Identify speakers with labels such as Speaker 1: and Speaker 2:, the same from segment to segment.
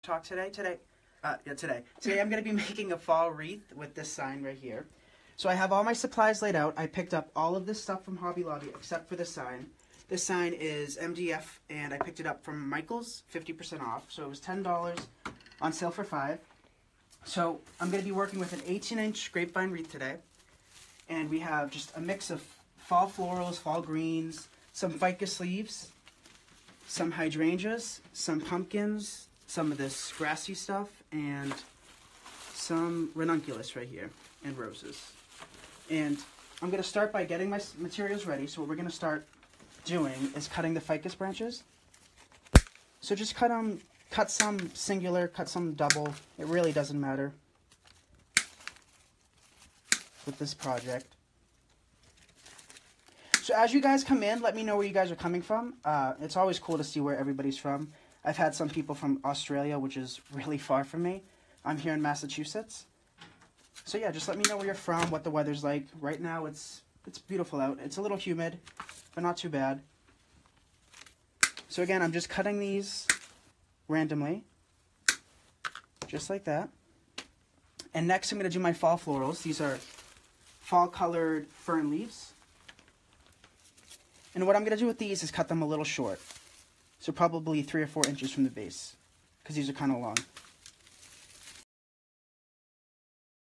Speaker 1: Talk today. Today I'm going to be making a fall wreath with this sign right here. So I have all my supplies laid out. I picked up all of this stuff from Hobby Lobby except for the sign. This sign is MDF, and I picked it up from Michael's, 50% off. So it was $10 on sale for $5. So I'm going to be working with an 18-inch grapevine wreath today. And we have just a mix of fall florals, fall greens, some ficus leaves, some hydrangeas, some pumpkins, some of this grassy stuff, and some ranunculus right here, and roses. And I'm going to start by getting my materials ready. So what we're going to start doing is cutting the ficus branches. So just cut some singular, cut some double. It really doesn't matter with this project. So as you guys come in, let me know where you guys are coming from. It's always cool to see where everybody's from. I've had some people from Australia, which is really far from me. I'm here in Massachusetts. So yeah, just let me know where you're from, what the weather's like. Right now it's beautiful out. It's a little humid, but not too bad. So again, I'm just cutting these randomly, just like that. And next I'm going to do my fall florals. These are fall colored fern leaves. And what I'm going to do with these is cut them a little short. So probably 3 or 4 inches from the base, because these are kind of long.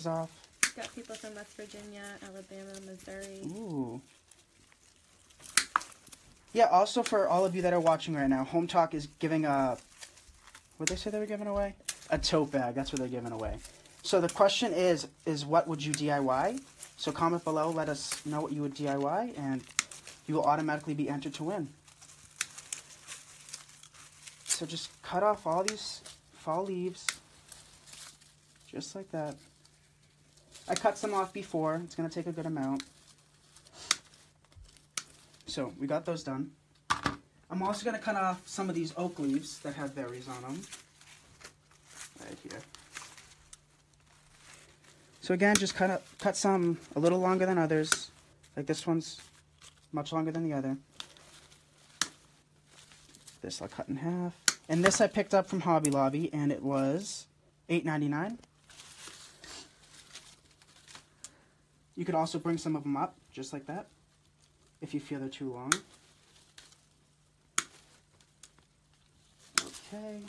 Speaker 1: Off.
Speaker 2: Got people from West Virginia, Alabama, Missouri.
Speaker 1: Ooh. Yeah, also for all of you that are watching right now, Hometalk is giving a... What did they say they were giving away? A tote bag. That's what they're giving away. So the question is what would you DIY? So comment below, let us know what you would DIY, and you will automatically be entered to win. So just cut off all these fall leaves, just like that. I cut some off before. It's going to take a good amount. So we got those done. I'm also going to cut off some of these oak leaves that have berries on them. Right here. So again, just cut some a little longer than others. Like this one's much longer than the other. This I'll cut in half. And this I picked up from Hobby Lobby, and it was $8.99. You could also bring some of them up, just like that, if you feel they're too long. Okay.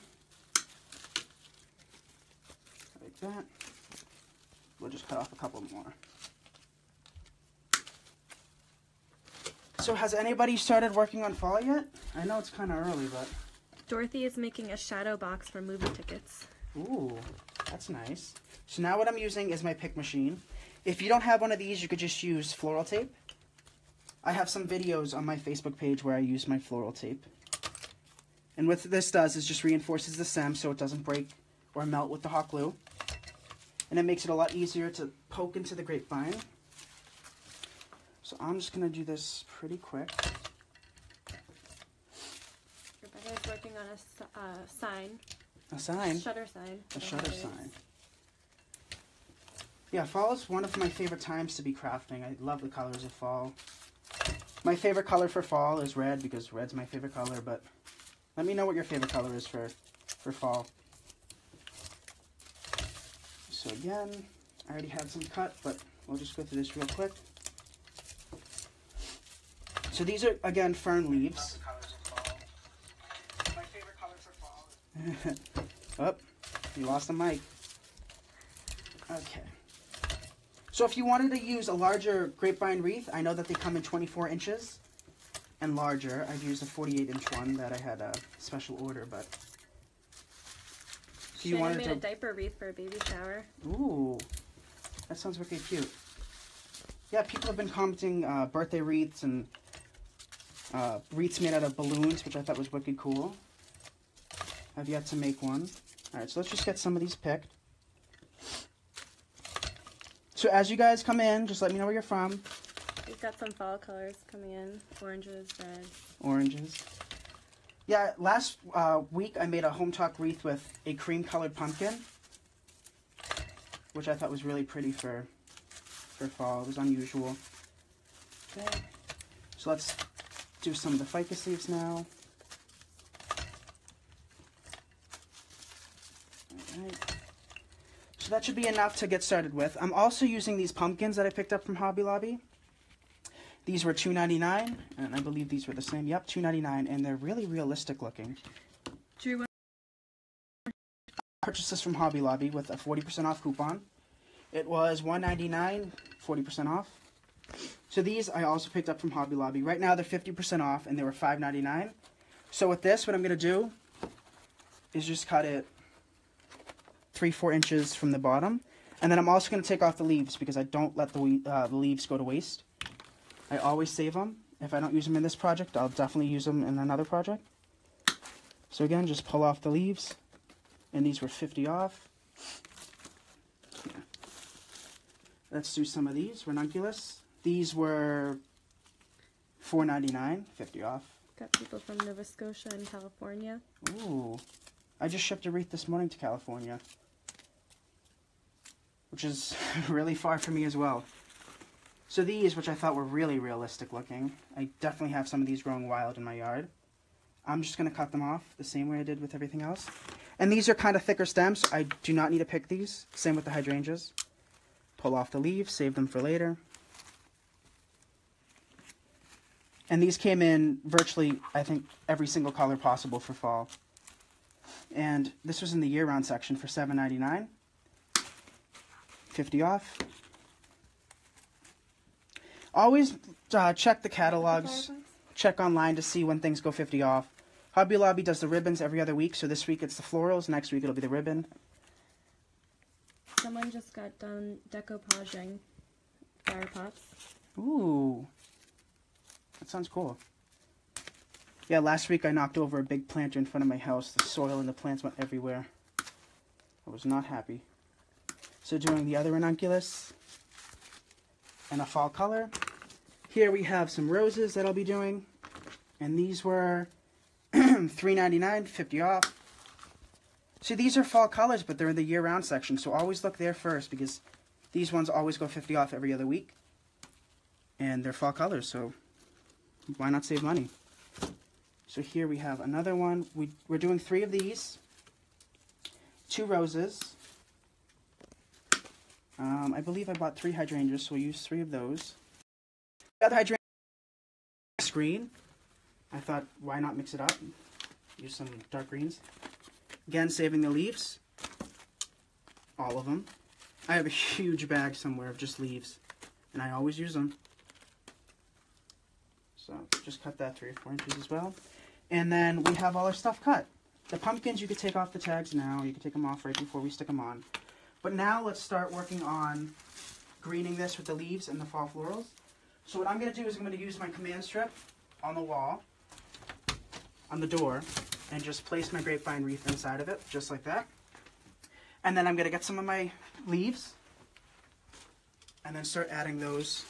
Speaker 1: Like that. We'll just cut off a couple more. So has anybody started working on fall yet? I know it's kind of early, but...
Speaker 2: Dorothy is making a shadow box for movie tickets.
Speaker 1: Ooh, that's nice. So now what I'm using is my pick machine. If you don't have one of these, you could just use floral tape. I have some videos on my Facebook page where I use my floral tape. And what this does is just reinforces the stem so it doesn't break or melt with the hot glue. And it makes it a lot easier to poke into the grapevine. So I'm just going to do this pretty quick.
Speaker 2: Rebecca is working on a sign.
Speaker 1: A sign?
Speaker 2: Shutter sign.
Speaker 1: A shutter sign. Yeah, fall is one of my favorite times to be crafting. I love the colors of fall. My favorite color for fall is red, because red's my favorite color, but let me know what your favorite color is for fall. So again, I already had some cut, but we'll just go through this real quick. So these are, again, fern leaves. My favorite color for fall. Oh, you lost the mic. Okay. So if you wanted to use a larger grapevine wreath, I know that they come in 24 inches and larger. I've used a 48-inch one that I had a special order, but... So you wanted
Speaker 2: made a diaper wreath for a baby shower.
Speaker 1: Ooh, that sounds wicked cute. Yeah, people have been commenting birthday wreaths and wreaths made out of balloons, which I thought was wicked cool. I've yet to make one. Alright, so let's just get some of these picked. So as you guys come in, just let me know where you're from.
Speaker 2: We've got some fall colors coming in. Oranges, reds.
Speaker 1: Oranges. Yeah, last week I made a Hometalk wreath with a cream-colored pumpkin, which I thought was really pretty for fall. It was unusual. Okay. So let's do some of the ficus leaves now. Right. So that should be enough to get started with. I'm also using these pumpkins that I picked up from Hobby Lobby. These were $2.99, and I believe these were the same. Yep, $2.99, and they're really realistic looking.
Speaker 2: Drew,
Speaker 1: I purchased this from Hobby Lobby with a 40% off coupon. It was $1.99, 40% off. So these I also picked up from Hobby Lobby. Right now they're 50% off, and they were $5.99. So with this, what I'm going to do is just cut it 3-4 inches from the bottom. And then I'm also going to take off the leaves because I don't let the leaves go to waste. I always save them. If I don't use them in this project, I'll definitely use them in another project. So again, just pull off the leaves. And these were 50 off. Yeah. Let's do some of these. Ranunculus. These were $4.99, 50 off.
Speaker 2: got people from Nova Scotia and California.
Speaker 1: Ooh. I just shipped a wreath this morning to California, which is really far from me as well. So these, which I thought were really realistic looking, I definitely have some of these growing wild in my yard. I'm just going to cut them off the same way I did with everything else. And these are kind of thicker stems, so I do not need to pick these. Same with the hydrangeas. Pull off the leaves, save them for later. And these came in virtually, I think, every single color possible for fall. And this was in the year-round section for $7.99. 50 off. Always check the catalogs. Check online to see when things go 50 off. Hobby Lobby does the ribbons every other week, so this week it's the florals, next week it'll be the ribbon.
Speaker 2: Someone just got done decoupaging flower pots.
Speaker 1: Ooh. That sounds cool. Yeah, last week I knocked over a big planter in front of my house. The soil and the plants went everywhere. I was not happy. So doing the other ranunculus and a fall color. Here we have some roses that I'll be doing. And these were $3.99, 50 off. See, these are fall colors, but they're in the year-round section. So always look there first because these ones always go 50 off every other week. And they're fall colors, so why not save money? So here we have another one. We're doing 3 of these. 2 roses. I believe I bought 3 hydrangeas, so we'll use 3 of those. The other hydrangea is green. I thought, why not mix it up? Use some dark greens. Again, saving the leaves. All of them. I have a huge bag somewhere of just leaves, and I always use them. So just cut that 3 or 4 inches as well. And then we have all our stuff cut. The pumpkins, you could take off the tags now. You could take them off right before we stick them on. But now let's start working on greening this with the leaves and the fall florals. So what I'm going to do is I'm going to use my command strip on the wall, on the door, and just place my grapevine wreath inside of it, just like that. And then I'm going to get some of my leaves and then start adding those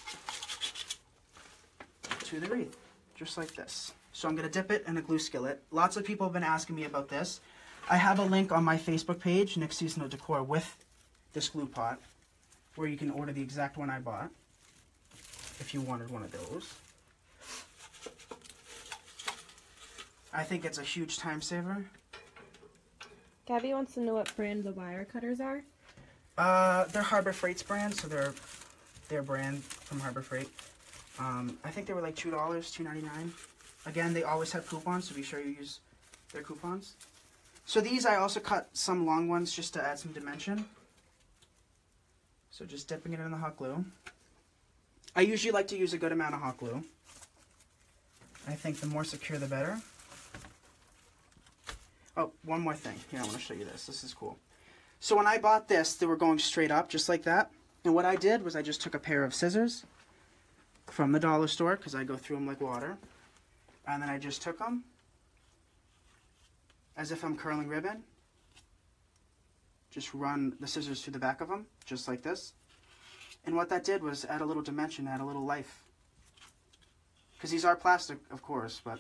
Speaker 1: to the wreath, just like this. So I'm going to dip it in a glue skillet. Lots of people have been asking me about this. I have a link on my Facebook page, Nick's Seasonal Decor, with this glue pot, where you can order the exact one I bought, if you wanted one of those. I think it's a huge time saver.
Speaker 2: Gabby wants to know what brand the wire cutters are.
Speaker 1: They're Harbor Freight's brand, so they're their brand from Harbor Freight. I think they were like $2, $2.99. Again, they always have coupons, so be sure you use their coupons. So these I also cut some long ones just to add some dimension. So just dipping it in the hot glue. I usually like to use a good amount of hot glue. I think the more secure the better. Oh, one more thing. Here, I want to show you this. This is cool. So when I bought this, they were going straight up, just like that. And what I did was I just took a pair of scissors from the dollar store, because I go through them like water. And then I just took them as if I'm curling ribbon. Just run the scissors through the back of them, just like this. And what that did was add a little dimension, add a little life. Because these are plastic, of course, but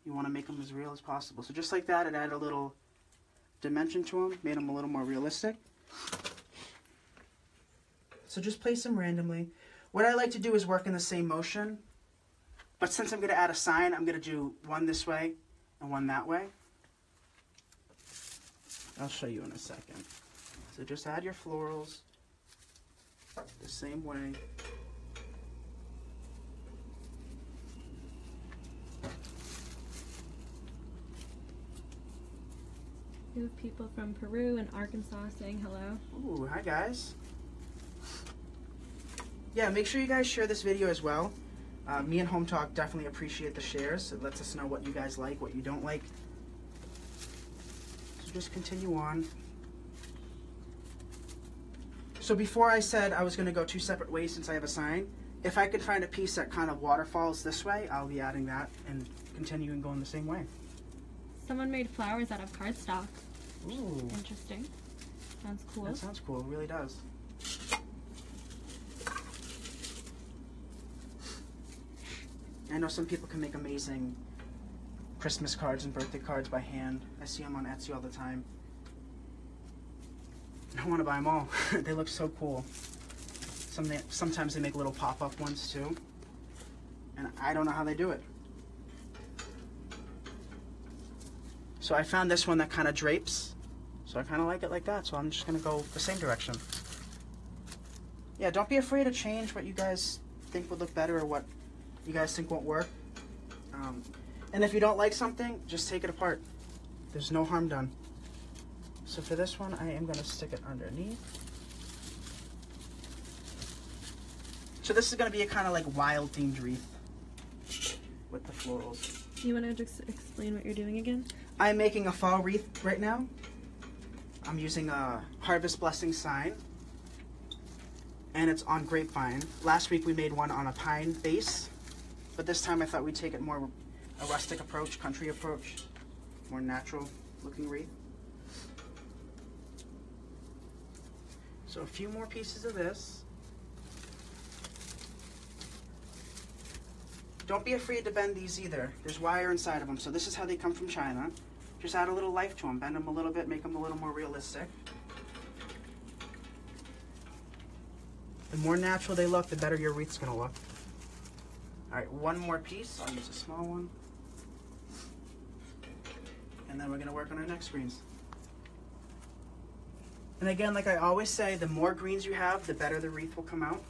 Speaker 1: you want to make them as real as possible. So just like that, it added a little dimension to them, made them a little more realistic. So just place them randomly. What I like to do is work in the same motion, but since I'm going to add a sign, I'm going to do one this way and one that way. I'll show you in a second. So just add your florals the same way.
Speaker 2: We have people from Peru and Arkansas saying hello.
Speaker 1: Ooh, hi guys. Yeah, make sure you guys share this video as well. Me and Hometalk definitely appreciate the shares. It lets us know what you guys like, what you don't like. So just continue on. So before I said I was going to go 2 separate ways since I have a sign. If I could find a piece that kind of waterfalls this way, I'll be adding that and continuing going the same way.
Speaker 2: Someone made flowers out of cardstock.
Speaker 1: Ooh.
Speaker 2: Interesting. Sounds cool.
Speaker 1: That sounds cool. It really does. I know some people can make amazing Christmas cards and birthday cards by hand. I see them on Etsy all the time. I want to buy them all. They look so cool. Sometimes they make little pop-up ones too. And I don't know how they do it. So I found this one that kind of drapes. So I kind of like it like that. So I'm just going to go the same direction. Yeah, don't be afraid to change what you guys think would look better or what you guys think won't work. And if you don't like something, just take it apart. There's no harm done. So for this one, I am going to stick it underneath. So this is going to be a kind of like wild themed wreath with the florals.
Speaker 2: You want to just explain what you're doing again?
Speaker 1: I'm making a fall wreath right now. I'm using a Harvest Blessing sign. And it's on grapevine. Last week we made one on a pine base. But this time I thought we'd take it more a rustic approach, country approach. More natural looking wreath. So a few more pieces of this. Don't be afraid to bend these either. There's wire inside of them, so this is how they come from China. Just add a little life to them, bend them a little bit, make them a little more realistic. The more natural they look, the better your wreath's gonna look. All right, one more piece. I'll use a small one. And then we're gonna work on our next greens. And again, like I always say, the more greens you have, the better the wreath will come out.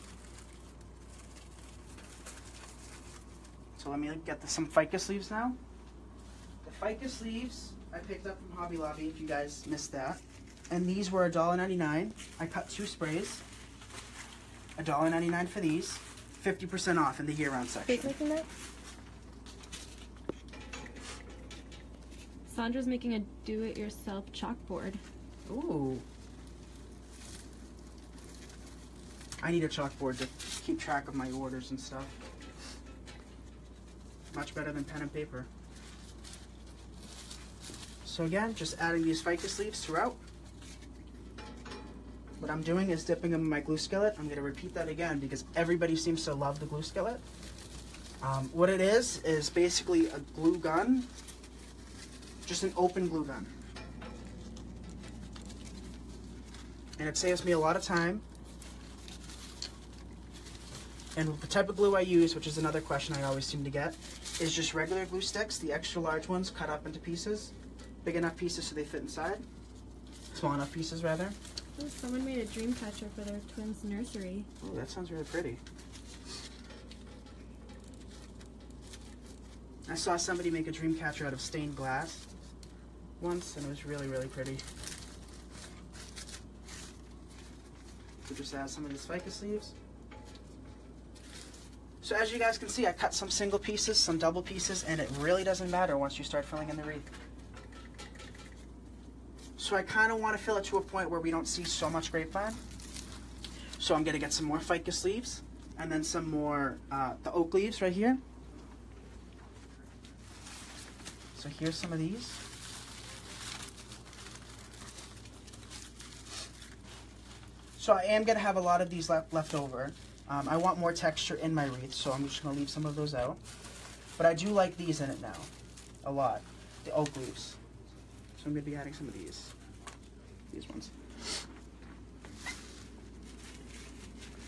Speaker 1: So let me get some ficus leaves now. The ficus leaves I picked up from Hobby Lobby, if you guys missed that. And these were $1.99. I cut 2 sprays. $1.99 for these. 50% off in the year-round section.
Speaker 2: Who's making that? Sandra's making a do-it-yourself chalkboard.
Speaker 1: Ooh. I need a chalkboard to keep track of my orders and stuff. Much better than pen and paper. So again, just adding these ficus leaves throughout. What I'm doing is dipping them in my glue skillet. I'm going to repeat that again because everybody seems to love the glue skillet. What it is basically a glue gun, just an open glue gun. And it saves me a lot of time. And the type of glue I use, which is another question I always seem to get, is just regular glue sticks, the extra large ones cut up into pieces. Big enough pieces so they fit inside. Small enough pieces, rather.
Speaker 2: Oh, someone made a dream catcher for their twins' nursery.
Speaker 1: Oh, that sounds really pretty. I saw somebody make a dream catcher out of stained glass once, and it was really, really pretty. So just add some of these ficus leaves. So as you guys can see, I cut some single pieces, some double pieces, and it really doesn't matter once you start filling in the wreath. So I kind of want to fill it to a point where we don't see so much grapevine. So I'm going to get some more ficus leaves, and then some more, the oak leaves right here. So here's some of these. So I am going to have a lot of these left over. I want more texture in my wreath, so I'm just going to leave some of those out. But I do like these in it now, a lot, the oak leaves. So I'm going to be adding some of these ones.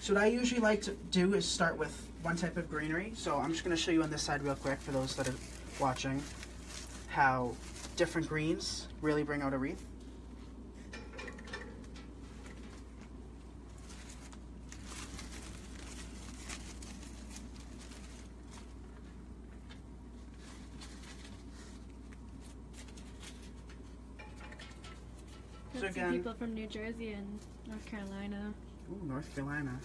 Speaker 1: So what I usually like to do is start with one type of greenery. So I'm just going to show you on this side real quick for those that are watching how different greens really bring out a wreath.
Speaker 2: Got
Speaker 1: So
Speaker 2: some
Speaker 1: again,
Speaker 2: people from New Jersey and North Carolina.
Speaker 1: ooh, North Carolina.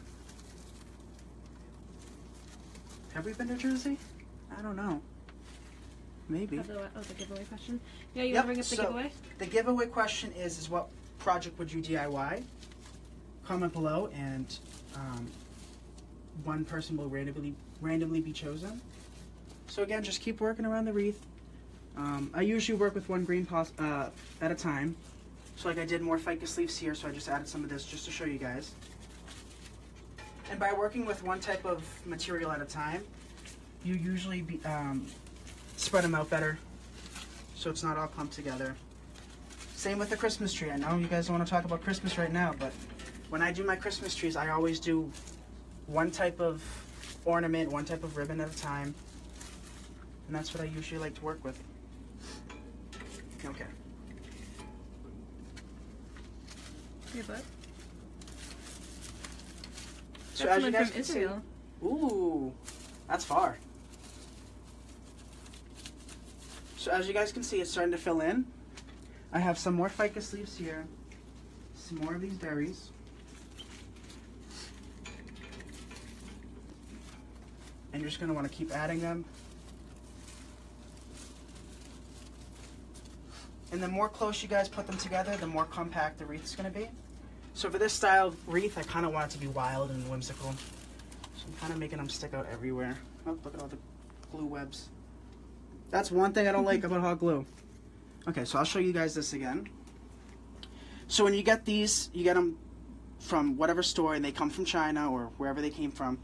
Speaker 1: Have we been to Jersey? I don't know. Maybe.
Speaker 2: The giveaway question. Yeah, you want to bring up the giveaway?
Speaker 1: The giveaway question is what project would you DIY? Comment below, and one person will randomly be chosen. So again, just keep working around the wreath. I usually work with one green at a time. So like I did more ficus leaves here, so I just added some of this just to show you guys. And by working with one type of material at a time, you usually spread them out better, so it's not all clumped together. Same with the Christmas tree. I know you guys don't want to talk about Christmas right now, but when I do my Christmas trees, I always do one type of ornament, one type of ribbon at a time. And that's what I usually like to work with. Okay.
Speaker 2: Your book?
Speaker 1: So
Speaker 2: That's
Speaker 1: as you guys
Speaker 2: from
Speaker 1: can
Speaker 2: Israel.
Speaker 1: see, ooh, that's far. So as you guys can see, it's starting to fill in. I have some more ficus leaves here, some more of these berries. And you're just going to want to keep adding them. And the more close you guys put them together, the more compact the wreath is going to be. So for this style of wreath, I kind of want it to be wild and whimsical. So I'm kind of making them stick out everywhere. Oh, look at all the glue webs. That's one thing I don't like about hot glue. Okay, so I'll show you guys this again. So when you get these, you get them from whatever store, and they come from China or wherever they came from,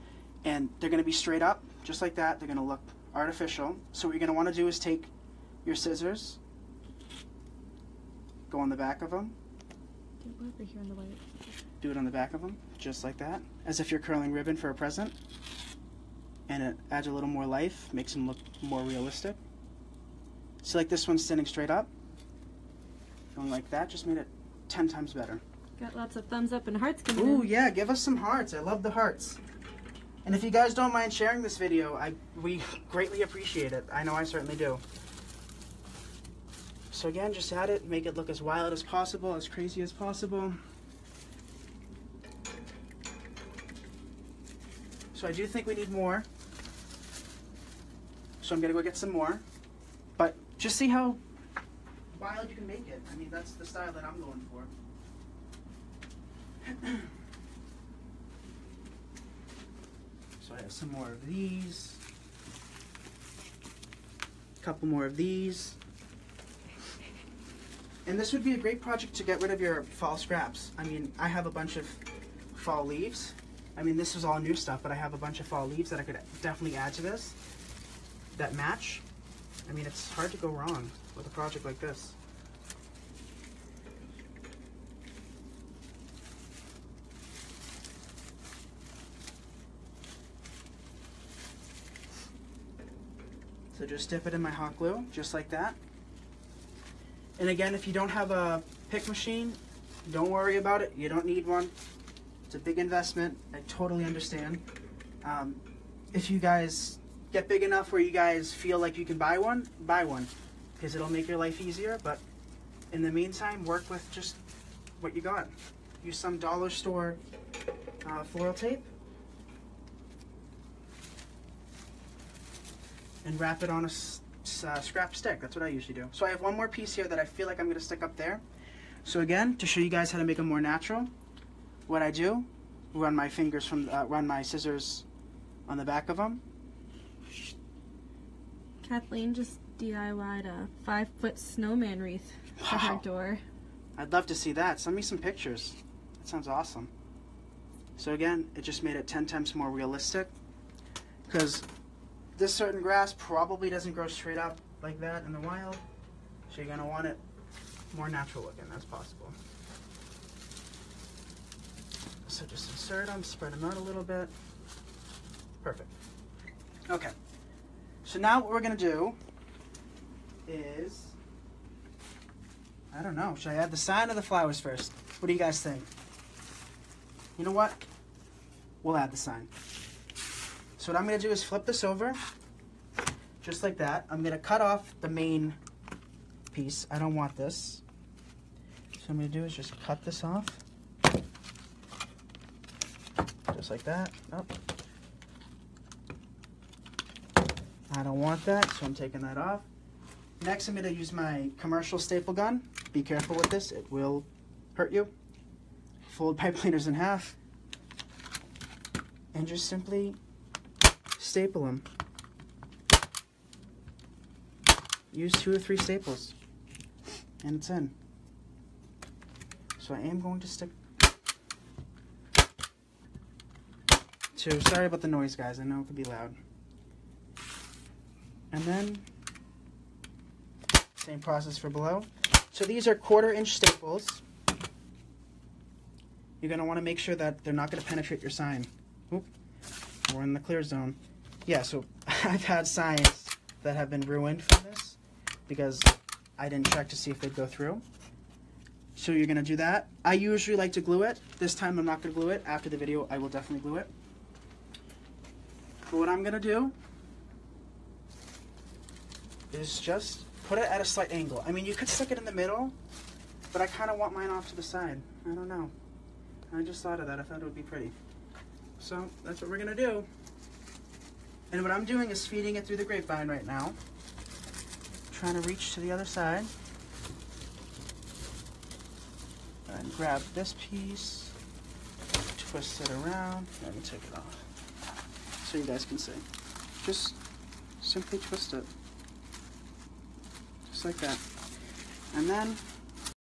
Speaker 1: and they're going to be straight up, just like that. They're going to look artificial. So what you're going to want to do is take your scissors, go on the back of them, do it on the back of them, just like that, as if you're curling ribbon for a present, and it adds a little more life, makes them look more realistic. See, like this one's standing straight up, going like that, just made it 10 times better.
Speaker 2: Got lots of thumbs up and hearts coming
Speaker 1: Ooh,
Speaker 2: in.
Speaker 1: yeah, give us some hearts. I love the hearts. And if you guys don't mind sharing this video, we greatly appreciate it. I know I certainly do. So again, just add it, make it look as wild as possible, as crazy as possible. So I do think we need more. So I'm gonna go get some more. But just see how wild you can make it. I mean, that's the style that I'm going for. So I have some more of these. A couple more of these. And this would be a great project to get rid of your fall scraps. I mean, I have a bunch of fall leaves. I mean, this is all new stuff, but I have a bunch of fall leaves that I could definitely add to this that match. I mean, it's hard to go wrong with a project like this. So just dip it in my hot glue, just like that. And again, if you don't have a pick machine, don't worry about it. You don't need one. It's a big investment. I totally understand. If you guys get big enough where you guys feel like you can buy one, because it'll make your life easier. But in the meantime, work with just what you got. Use some dollar store floral tape and wrap it on a scrap stick. That's what I usually do. So I have one more piece here that I feel like I'm going to stick up there. So again, to show you guys how to make them more natural, what I do, run my scissors on the back of them.
Speaker 2: Kathleen just DIY'd a 5-foot snowman wreath for her door.
Speaker 1: I'd love to see that. Send me some pictures. That sounds awesome. So again, it just made it 10 times more realistic, because this certain grass probably doesn't grow straight up like that in the wild, so you're going to want it more natural looking as possible. So just insert them, spread them out a little bit. Perfect. Okay. So now what we're going to do is, I don't know, should I add the sign or the flowers first? What do you guys think? You know what? We'll add the sign. So what I'm going to do is flip this over, just like that. I'm going to cut off the main piece. I don't want this. So I'm going to do is just cut this off. Just like that. Oh. I don't want that, so I'm taking that off. Next, I'm going to use my commercial staple gun. Be careful with this, it will hurt you. Fold pipe cleaners in half. And just simply staple them. Use 2 or 3 staples. And it's in. So I am going to stick to, sorry about the noise guys, I know it could be loud. And then, same process for below. So these are 1/4 inch staples. You're going to want to make sure that they're not going to penetrate your sign. Oop, we're in the clear zone. Yeah, so I've had signs that have been ruined from this because I didn't check to see if they'd go through. So you're going to do that. I usually like to glue it. This time I'm not going to glue it. After the video I will definitely glue it. But what I'm going to do is just put it at a slight angle. I mean, you could stick it in the middle, but I kind of want mine off to the side. I don't know. I just thought of that. I thought it would be pretty. So that's what we're going to do. And what I'm doing is feeding it through the grapevine right now. Trying to reach to the other side. And grab this piece, twist it around. Let me take it off so you guys can see. Just simply twist it. Just like that. And then